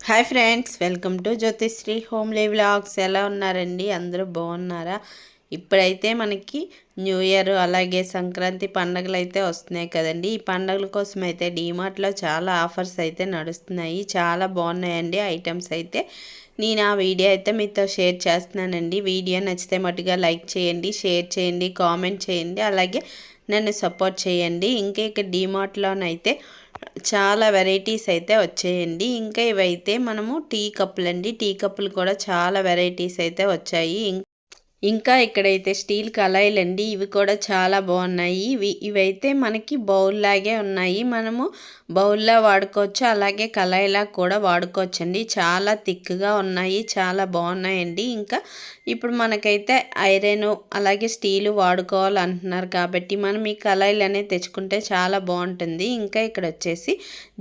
Hi friends, welcome to Jyothisri homely vlogs. ఎలా ఉన్నారండి? అందరూ బాగున్నారా? ఇప్పుడైతే మనకి న్యూ ఇయర్ అలాగే సంక్రాంతి పండుగలు అయితే వస్తున్నాయి కదండి. ఈ పండుగల కోసం అయితే డీమార్ట్లో చాలా ఆఫర్స్ అయితే నడుస్తున్నాయి. చాలా బాగున్నాయండి ఐటమ్స్ అయితే. నేను ఆ వీడియో అయితే మీతో షేర్ చేస్తున్నానండి. వీడియో నచ్చితే మట్టుగా లైక్ చేయండి, షేర్ చేయండి, కామెంట్ చేయండి, అలాగే నన్ను సపోర్ట్ చేయండి. ఇంకా ఇక్కడ డీమార్ట్లోనైతే చాలా వెరైటీస్ అయితే వచ్చాయండి. ఇంకా ఇవైతే మనము టీ కప్పులు అండి. టీ కప్పులు కూడా చాలా వెరైటీస్ అయితే వచ్చాయి. ఇంకా ఇక్కడైతే స్టీల్ కళాయిలండి. ఇవి కూడా చాలా బాగున్నాయి. ఇవైతే మనకి బౌల్ లాగే ఉన్నాయి. మనము బౌల్లా వాడుకోవచ్చు, అలాగే కళాయిలా కూడా వాడుకోవచ్చండి. చాలా థిక్గా ఉన్నాయి, చాలా బాగున్నాయండి. ఇంకా ఇప్పుడు మనకైతే ఐరన్ అలాగే స్టీలు వాడుకోవాలంటున్నారు కాబట్టి మనం ఈ కళాయిలు అనేది తెచ్చుకుంటే చాలా బాగుంటుంది. ఇంకా ఇక్కడ వచ్చేసి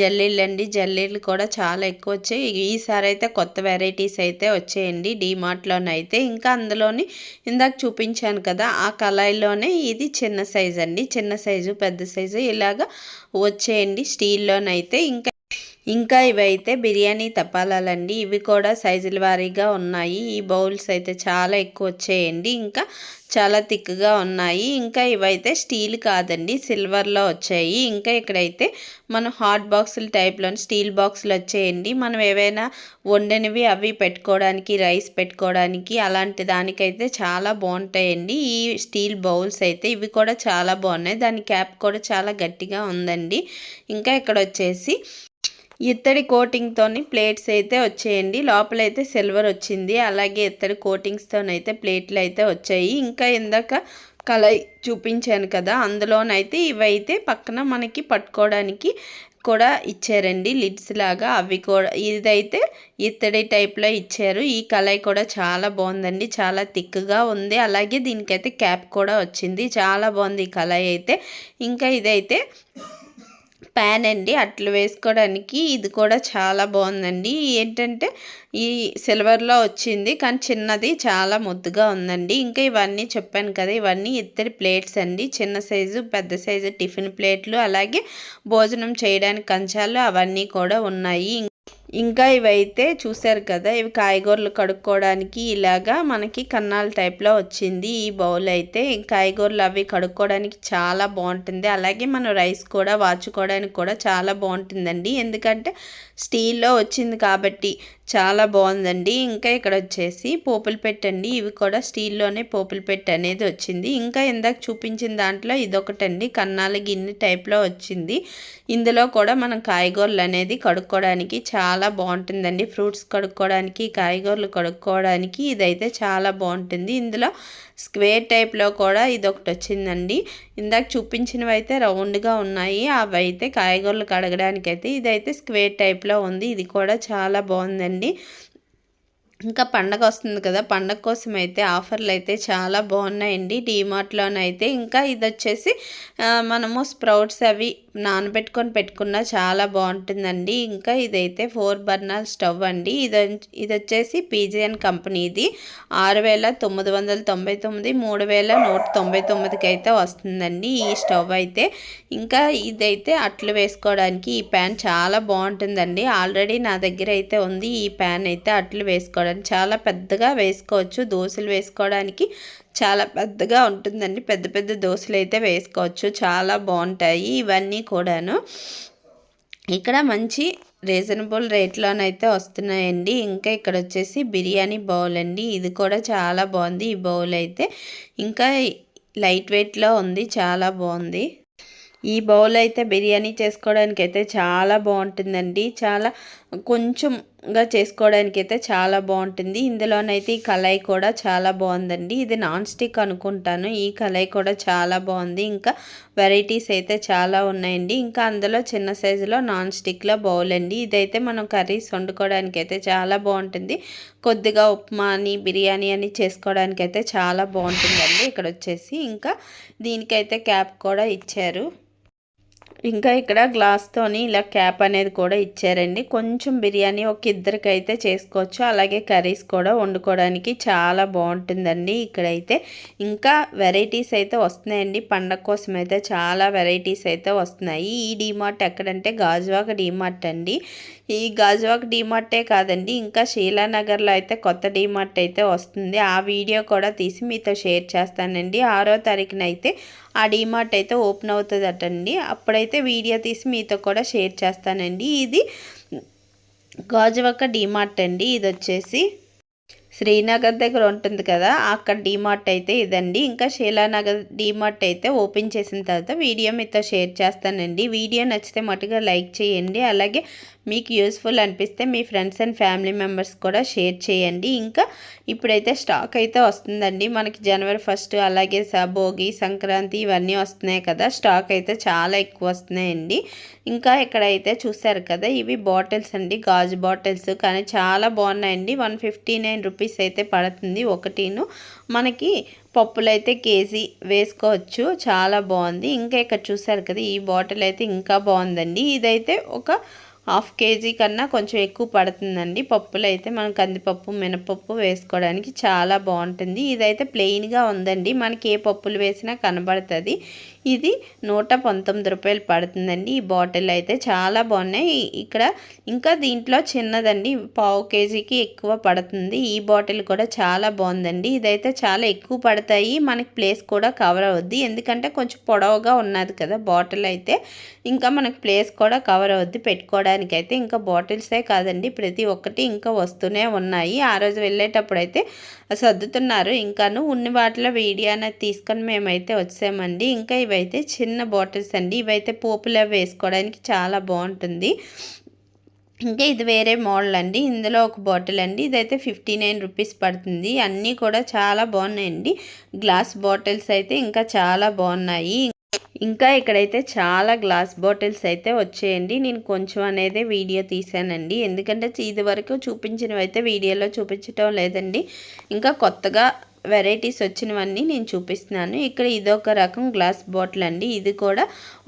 జల్లీలు అండి. జల్లీలు కూడా చాలా ఎక్కువ వచ్చాయి. ఈసారి అయితే కొత్త వెరైటీస్ అయితే వచ్చాయండి డీమార్ట్లోనైతే. ఇంకా అందులోని ఇందాక చూపించాను కదా, ఆ కళాయిలోనే ఇది చిన్న సైజు అండి. చిన్న సైజు, పెద్ద సైజు ఇలాగా వచ్చేయండి స్టీల్లోనైతే. ఇంకా ఇవైతే బిర్యానీ తపాలాలండి. ఇవి కూడా సైజుల వారీగా ఉన్నాయి. ఈ బౌల్స్ అయితే చాలా ఎక్కువ వచ్చాయండి. ఇంకా చాలా థిక్గా ఉన్నాయి. ఇంకా ఇవైతే స్టీల్ కాదండి, సిల్వర్లో వచ్చాయి. ఇంకా ఇక్కడైతే మనం హాట్ బాక్సుల టైప్లో స్టీల్ బాక్సులు వచ్చాయండి. మనం ఏవైనా వండినవి అవి పెట్టుకోవడానికి, రైస్ పెట్టుకోవడానికి అలాంటి దానికైతే చాలా బాగుంటాయండి ఈ స్టీల్ బౌల్స్ అయితే. ఇవి కూడా చాలా బాగున్నాయి. దాని క్యాప్ కూడా చాలా గట్టిగా ఉందండి. ఇంకా ఇక్కడ వచ్చేసి ఇత్తడి కోటింగ్తోని ప్లేట్స్ అయితే వచ్చాయండి. లోపలైతే సిల్వర్ వచ్చింది, అలాగే ఇత్తడి కోటింగ్స్తోనైతే ప్లేట్లు అయితే వచ్చాయి. ఇంకా ఇందాక కళాయి చూపించాను కదా, అందులోనైతే ఇవైతే పక్కన మనకి పట్టుకోవడానికి కూడా ఇచ్చారండి, లిడ్స్ లాగా. అవి కూడా ఇదైతే ఇత్తడి టైప్లో ఇచ్చారు. ఈ కళాయి కూడా చాలా బాగుందండి, చాలా థిక్గా ఉంది. అలాగే దీనికైతే క్యాప్ కూడా వచ్చింది. చాలా బాగుంది ఈ కళాయి అయితే. ఇంకా ఇదైతే ప్యాన్ అండి, అట్లు వేసుకోవడానికి. ఇది కూడా చాలా బాగుందండి. ఏంటంటే ఈ సిల్వర్లో వచ్చింది, కానీ చిన్నది చాలా ముద్దుగా ఉందండి. ఇంకా ఇవన్నీ చెప్పాను కదా, ఇవన్నీ ఇత్తడి ప్లేట్స్ అండి. చిన్న సైజు, పెద్ద సైజు టిఫిన్ ప్లేట్లు, అలాగే భోజనం చేయడానికి కంచాలు అవన్నీ కూడా ఉన్నాయి. ఇంకా ఇవైతే చూసారు కదా, ఇవి కాయగూరలు కడుక్కోవడానికి ఇలాగా మనకి కన్నాల టైప్లో వచ్చింది ఈ బౌల్ అయితే. కాయగూరలు అవి కడుక్కోవడానికి చాలా బాగుంటుంది. అలాగే మనం రైస్ కూడా వాచుకోవడానికి కూడా చాలా బాగుంటుందండి, ఎందుకంటే స్టీల్లో వచ్చింది కాబట్టి చాలా బాగుందండి. ఇంకా ఇక్కడ వచ్చేసి పోపులు పెట్టండి. ఇవి కూడా స్టీల్లోనే పోపులు పెట్టి అనేది వచ్చింది. ఇంకా ఇందాక చూపించిన దాంట్లో ఇదొకటండి, కన్నాల గిన్నె టైప్లో వచ్చింది. ఇందులో కూడా మనం కాయగూరలు అనేది కడుక్కోవడానికి చాలా బాగుంటుందండి. ఫ్రూట్స్ కడుక్కోవడానికి, కాయగూరలు కడుక్కోవడానికి ఇదైతే చాలా బాగుంటుంది. ఇందులో స్క్వేర్ టైప్లో కూడా ఇదొకటి వచ్చిందండి. ఇందాక చూపించినవి అయితే రౌండ్గా ఉన్నాయి, అవి అయితే కాయగూరలు కడగడానికి అయితే. ఇదైతే స్క్వేర్ టైప్లో ఉంది. ఇది కూడా చాలా బాగుందండి. ఇంకా పండగ వస్తుంది కదా, పండగ కోసం అయితే ఆఫర్లు అయితే చాలా బాగున్నాయండి డీమార్ట్లోనైతే. ఇంకా ఇది వచ్చేసి మనము స్ప్రౌట్స్ అవి నానబెట్టుకొని పెట్టుకున్నా చాలా బాగుంటుందండి. ఇంకా ఇదైతే 4 బర్నర్ స్టవ్ అండి. ఇది వచ్చేసి పీజియన్ కంపెనీది. 6,999, 3,199కి అయితే వస్తుందండి ఈ స్టవ్ అయితే. ఇంకా ఇదైతే అట్లు వేసుకోవడానికి ఈ ప్యాన్ చాలా బాగుంటుందండి. ఆల్రెడీ నా దగ్గర అయితే ఉంది ఈ ప్యాన్ అయితే. అట్లు వేసుకోవడానికి చాలా పెద్దగా వేసుకోవచ్చు. దోశలు వేసుకోవడానికి చాలా పెద్దగా ఉంటుందండి. పెద్ద పెద్ద దోశలు అయితే వేసుకోవచ్చు, చాలా బాగుంటాయి ఇవన్నీ కూడాను. ఇక్కడ మంచి రీజనబుల్ రేట్లోనైతే వస్తున్నాయండి. ఇంకా ఇక్కడ వచ్చేసి బిర్యానీ బౌల్ అండి. ఇది కూడా చాలా బాగుంది ఈ బౌల్ అయితే. ఇంకా లైట్ వెయిట్లో ఉంది, చాలా బాగుంది. ఈ బౌల్ అయితే బిర్యానీ చేసుకోవడానికి అయితే చాలా బాగుంటుందండి. చాలా కొంచెంగా చేసుకోవడానికి అయితే చాలా బాగుంటుంది. ఇందులోనైతే ఈ కళాయి కూడా చాలా బాగుందండి. ఇది నాన్ స్టిక్ అనుకుంటాను. ఈ కళాయి కూడా చాలా బాగుంది. ఇంకా వెరైటీస్ అయితే చాలా ఉన్నాయండి. ఇంకా అందులో చిన్న సైజులో నాన్ స్టిక్లో బౌల్ అండి. ఇదైతే మనం కర్రీస్ వండుకోవడానికి అయితే చాలా బాగుంటుంది. కొద్దిగా ఉప్మా అని, బిర్యానీ అని చేసుకోవడానికి అయితే చాలా బాగుంటుందండి. ఇక్కడ వచ్చేసి ఇంకా దీనికైతే క్యాప్ కూడా ఇచ్చారు. ఇంకా ఇక్కడ గ్లాస్తోని ఇలా క్యాప్ అనేది కూడా ఇచ్చారండి. కొంచెం బిర్యానీ ఒక ఇద్దరికైతే చేసుకోవచ్చు. అలాగే కర్రీస్ కూడా వండుకోవడానికి చాలా బాగుంటుందండి ఇక్కడైతే. ఇంకా వెరైటీస్ అయితే వస్తున్నాయండి. పండగ కోసం అయితే చాలా వెరైటీస్ అయితే వస్తున్నాయి. ఈ డీమార్ట్ ఎక్కడంటే గాజువాక డీమార్ట్ అండి. ఈ గాజువాక డీమార్టే కాదండి, ఇంకా శీలానగర్లో అయితే కొత్త డీమార్ట్ అయితే వస్తుంది. ఆ వీడియో కూడా తీసి మీతో షేర్ చేస్తానండి. 6వ తారీఖున అయితే ఆ డీమార్ట్ అయితే ఓపెన్ అవుతుందటండి. అప్పుడైతే వీడియో తీసి మీతో కూడా షేర్ చేస్తానండి. ఇది గాజువాక డీమార్ట్ అండి. ఇది వచ్చేసి శ్రీనగర్ దగ్గర ఉంటుంది కదా, అక్కడ డీమార్ట్ అయితే ఇదండి. ఇంకా శీలానగర్ డీమార్ట్ అయితే ఓపెన్ చేసిన తర్వాత వీడియో మీతో షేర్ చేస్తానండి. వీడియో నచ్చితే మటుగా లైక్ చేయండి. అలాగే మీకు యూస్ఫుల్ అనిపిస్తే మీ ఫ్రెండ్స్ అండ్ ఫ్యామిలీ మెంబర్స్ కూడా షేర్ చేయండి. ఇంకా ఇప్పుడైతే స్టాక్ అయితే వస్తుందండి మనకి జనవరి 1 అలాగే భోగి సంక్రాంతి ఇవన్నీ వస్తున్నాయి కదా, స్టాక్ అయితే చాలా ఎక్కువ వస్తున్నాయండి. ఇంకా ఇక్కడైతే చూసారు కదా, ఇవి బాటిల్స్ అండి, గాజు బాటిల్స్. కానీ చాలా బాగున్నాయండి. 159 రూపీస్ అయితే పడుతుంది ఒకటిను. మనకి పప్పులు అయితే కేజీ వేసుకోవచ్చు. చాలా బాగుంది. ఇంకా ఇక్కడ చూసారు కదా, ఈ బాటిల్ అయితే ఇంకా బాగుందండి. ఇదైతే ఒక 1/2 కేజీ కన్నా కొంచెం ఎక్కువ పడుతుందండి. పప్పులు అయితే మనం కందిపప్పు మినపప్పు వేసుకోవడానికి చాలా బాగుంటుంది. ఇదైతే ప్లెయిన్గా ఉందండి, మనకి ఏ పప్పులు వేసినా కనబడుతుంది. ఇది 119 రూపాయలు పడుతుందండి. ఈ బాటిల్ అయితే చాలా బాగున్నాయి. ఇక్కడ ఇంకా దీంట్లో చిన్నదండి, 1/2 కేజీకి ఎక్కువ పడుతుంది. ఈ బాటిల్ కూడా చాలా బాగుందండి. ఇదైతే చాలా ఎక్కువ పడతాయి, మనకి ప్లేస్ కూడా కవర్ అవుద్ది. ఎందుకంటే కొంచెం పొడవుగా ఉన్నది కదా బాటిల్ అయితే, ఇంకా మనకి ప్లేస్ కూడా కవర్ అవుద్ది పెట్టుకోవడానికి అయితే. ఇంకా బాటిల్సే కాదండి, ప్రతి ఒక్కటి ఇంకా వస్తూనే ఉన్నాయి. ఆ రోజు వెళ్ళేటప్పుడు అయితే సర్దుతున్నారు. ఇంకాను ఉన్ని వాటిలో వీడియో అనేది తీసుకొని మేమైతే వచ్చామండి. ఇంకా ఇవైతే చిన్న బాటిల్స్ అండి. ఇవైతే పోపులో వేసుకోవడానికి చాలా బాగుంటుంది. ఇంకా ఇది వేరే మోడల్ అండి. ఇందులో ఒక బాటిల్ అండి. ఇదైతే 59 రూపీస్ పడుతుంది. అన్నీ కూడా చాలా బాగున్నాయండి. గ్లాస్ బాటిల్స్ అయితే ఇంకా చాలా బాగున్నాయి. ఇంకా ఇక్కడైతే చాలా గ్లాస్ బాటిల్స్ అయితే వచ్చేయండి. నేను కొంచెం అనేది వీడియో తీసానండి, ఎందుకంటే ఇది వరకు చూపించినవి అయితే వీడియోలో చూపించటం లేదండి. ఇంకా కొత్తగా వెరైటీస్ వచ్చినవన్నీ నేను చూపిస్తున్నాను. ఇక్కడ ఇదొక రకం గ్లాస్ బాటిల్ అండి. ఇది కూడా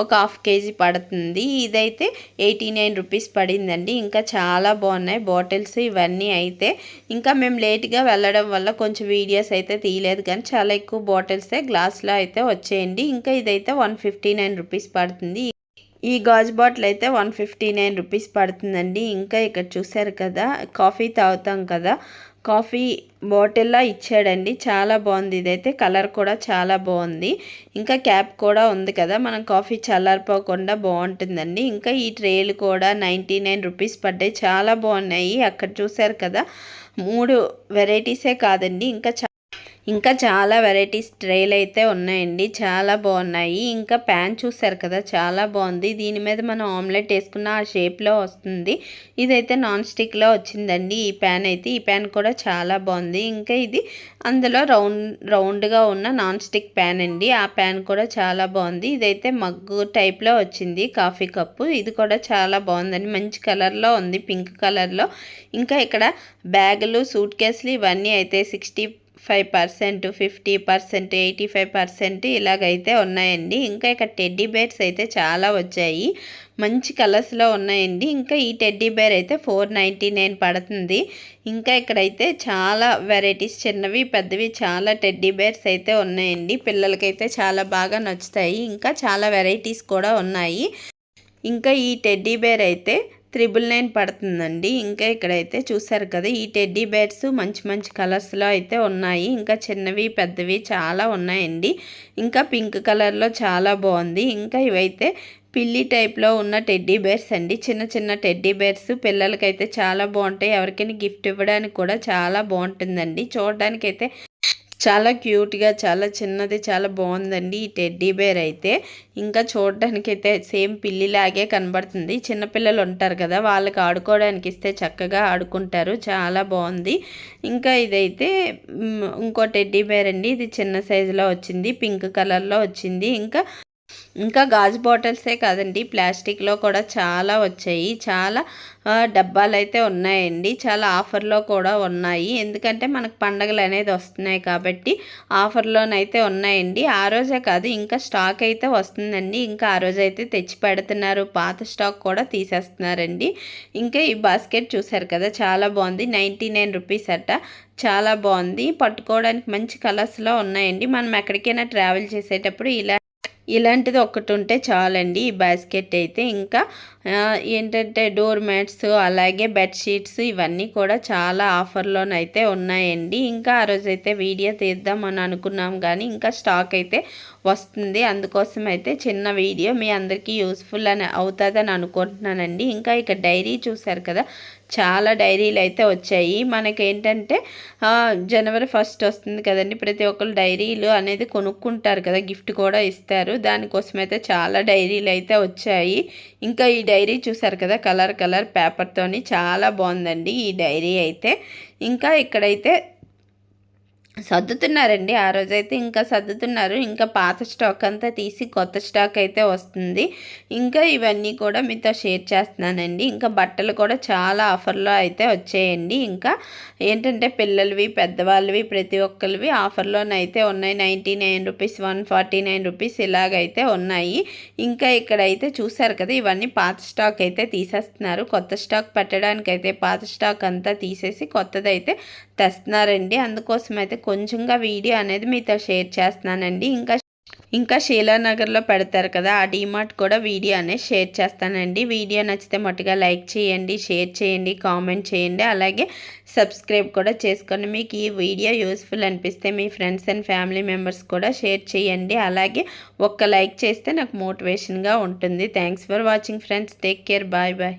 ఒక 1/2 కేజీ పడుతుంది. ఇదైతే 89 రూపీస్ పడిందండి. ఇంకా చాలా బాగున్నాయి బాటిల్స్ ఇవన్నీ అయితే. ఇంకా మేము లేట్గా వెళ్ళడం వల్ల కొంచెం వీడియోస్ అయితే తీయలేదు, కానీ చాలా ఎక్కువ బాటిల్సే గ్లాస్లో అయితే వచ్చేయండి. ఇంకా ఇదైతే 159 రూపీస్ పడుతుంది. ఈ గాజు బాటిల్ అయితే 159 రూపీస్ పడుతుందండి. ఇంకా ఇక్కడ చూసారు కదా, కాఫీ తాగుతాం కదా, కాఫీ బాటిల్లా ఇచ్చాడండి. చాలా బాగుంది. ఇదైతే కలర్ కూడా చాలా బాగుంది. ఇంకా క్యాప్ కూడా ఉంది కదా, మనం కాఫీ చల్లారిపోకుండా బాగుంటుందండి. ఇంకా ఈ ట్రేలు కూడా 99 రూపీస్ పడ్డాయి. చాలా బాగున్నాయి. అక్కడ చూసారు కదా, 3 వెరైటీసే కాదండి, ఇంకా చాలా వెరైటీస్ ట్రేలు అయితే ఉన్నాయండి. చాలా బాగున్నాయి. ఇంకా ప్యాన్ చూసారు కదా, చాలా బాగుంది. దీని మీద మనం ఆమ్లెట్ వేసుకున్న ఆ షేప్లో వస్తుంది. ఇదైతే నాన్ స్టిక్లో వచ్చిందండి ఈ ప్యాన్ అయితే. ఈ ప్యాన్ కూడా చాలా బాగుంది. ఇంకా ఇది అందులో రౌండ్గా ఉన్న నాన్ స్టిక్ ప్యాన్ అండి. ఆ ప్యాన్ కూడా చాలా బాగుంది. ఇదైతే మగ్గు టైప్లో వచ్చింది, కాఫీ కప్పు. ఇది కూడా చాలా బాగుందండి, మంచి కలర్లో ఉంది, పింక్ కలర్లో. ఇంకా ఇక్కడ బ్యాగులు సూట్ కేసులు ఇవన్నీ అయితే 65%, 50%, 85% ఇలాగైతే ఉన్నాయండి. ఇంకా ఇక్కడ టెడ్డీ బేర్స్ అయితే చాలా వచ్చాయి, మంచి కలర్స్లో ఉన్నాయండి. ఇంకా ఈ టెడ్డీ బేర్ అయితే 499 పడుతుంది. ఇంకా ఇక్కడైతే చాలా వెరైటీస్, చిన్నవి పెద్దవి చాలా టెడ్డీ బేర్స్ అయితే ఉన్నాయండి. పిల్లలకైతే చాలా బాగా నచ్చుతాయి. ఇంకా చాలా వెరైటీస్ కూడా ఉన్నాయి. ఇంకా ఈ టెడ్డీ బేర్ అయితే 999 పడుతుందండి. ఇంకా ఇక్కడైతే చూసారు కదా, ఈ టెడ్డీ బేర్స్ మంచి మంచి కలర్స్లో అయితే ఉన్నాయి. ఇంకా చిన్నవి పెద్దవి చాలా ఉన్నాయండి. ఇంకా పింక్ కలర్లో చాలా బాగుంది. ఇంకా ఇవైతే పిల్లి టైప్లో ఉన్న టెడ్డీ బేర్స్ అండి. చిన్న చిన్న టెడ్డీ బేర్స్ పిల్లలకైతే చాలా బాగుంటాయి. ఎవరికైనా గిఫ్ట్ ఇవ్వడానికి కూడా చాలా బాగుంటుందండి. చూడడానికైతే చాలా క్యూట్గా, చాలా చిన్నది, చాలా బాగుందండి ఈ టెడ్డీ బేర్ అయితే. ఇంకా చూడడానికైతే సేమ్ పిల్లిలాగే కనబడుతుంది. చిన్నపిల్లలు ఉంటారు కదా, వాళ్ళకి ఆడుకోవడానికి ఇస్తే చక్కగా ఆడుకుంటారు. చాలా బాగుంది. ఇంకా ఇదైతే ఇంకో టెడ్డీ బేర్ అండి. ఇది చిన్న సైజులో వచ్చింది, పింక్ కలర్లో వచ్చింది. ఇంకా ఇంకా గాజు బాటిల్సే కాదండి, ప్లాస్టిక్లో కూడా చాలా వచ్చాయి. చాలా డబ్బాలు అయితే ఉన్నాయండి. చాలా ఆఫర్లో కూడా ఉన్నాయి. ఎందుకంటే మనకు పండగలు అనేది వస్తున్నాయి కాబట్టి ఆఫర్లోనైతే ఉన్నాయండి. ఆ రోజే కాదు, ఇంకా స్టాక్ అయితే వస్తుందండి. ఇంకా ఆ రోజు అయితే తెచ్చి పెడుతున్నారు. పాత స్టాక్ కూడా తీసేస్తున్నారండి. ఇంకా ఈ బాస్కెట్ చూసారు కదా, చాలా బాగుంది. 99 రూపీస్ అట. చాలా బాగుంది. పట్టుకోవడానికి మంచి కలర్స్లో ఉన్నాయండి. మనం ఎక్కడికైనా ట్రావెల్ చేసేటప్పుడు ఇలాంటిది ఒకటి ఉంటే చాలండి ఈ బాస్కెట్ అయితే. ఇంకా ఏంటంటే డోర్ మ్యాట్స్, అలాగే బెడ్షీట్స్ ఇవన్నీ కూడా చాలా ఆఫర్లోనైతే ఉన్నాయండి. ఇంకా ఆ రోజైతే వీడియో తీద్దామని అనుకున్నాం కానీ ఇంకా స్టాక్ అయితే వస్తుంది. అందుకోసం అయితే చిన్న వీడియో మీ అందరికీ యూస్ఫుల్ అవుతుందని అనుకుంటున్నానండి. ఇంకా ఇక డైరీ చూసారు కదా, చాలా డైరీలు అయితే వచ్చాయి. మనకేంటంటే జనవరి 1 వస్తుంది కదండి, ప్రతి ఒక్కరు డైరీలు అనేది కొనుక్కుంటారు కదా, గిఫ్ట్ కూడా ఇస్తారు. దానికోసం అయితే చాలా డైరీలు అయితే వచ్చాయి. ఇంకా ఈ డైరీ చూసారు కదా, కలర్ పేపర్తోని చాలా బాగుందండి ఈ డైరీ అయితే. ఇంకా ఇక్కడైతే సర్దుతున్నారండి. ఆ రోజైతే ఇంకా సర్దుతున్నారు. ఇంకా పాత స్టాక్ అంతా తీసి కొత్త స్టాక్ అయితే వస్తుంది. ఇంకా ఇవన్నీ కూడా మీతో షేర్ చేస్తున్నానండి. ఇంకా బట్టలు కూడా చాలా ఆఫర్లో అయితే వచ్చాయండి. ఇంకా ఏంటంటే పిల్లలవి, పెద్దవాళ్ళవి ప్రతి ఒక్కరివి ఆఫర్లోనైతే ఉన్నాయి. 99 రూపీస్, 149 రూపీస్ ఇలాగైతే ఉన్నాయి. ఇంకా ఇక్కడైతే చూసారు కదా, ఇవన్నీ పాత స్టాక్ అయితే తీసేస్తున్నారు. కొత్త స్టాక్ పెట్టడానికైతే పాత స్టాక్ అంతా తీసేసి కొత్తదైతే తెస్తున్నారండి. అందుకోసం అయితే కొంచెంగా వీడియో అనేది మీతో షేర్ చేస్తున్నానండి. ఇంకా శీలానగర్లో పెడతారు కదా, ఆ డీమార్ట్ కూడా వీడియో అనేది షేర్ చేస్తానండి. వీడియో నచ్చితే మట్టుగా లైక్ చేయండి, షేర్ చేయండి, కామెంట్ చేయండి, అలాగే సబ్స్క్రైబ్ కూడా చేసుకోండి. మీకు ఈ వీడియో యూస్ఫుల్ అనిపిస్తే మీ ఫ్రెండ్స్ అండ్ ఫ్యామిలీ మెంబర్స్ కూడా షేర్ చేయండి. అలాగే ఒక్క లైక్ చేస్తే నాకు మోటివేషన్గా ఉంటుంది. Thanks for watching friends. Take care. Bye bye.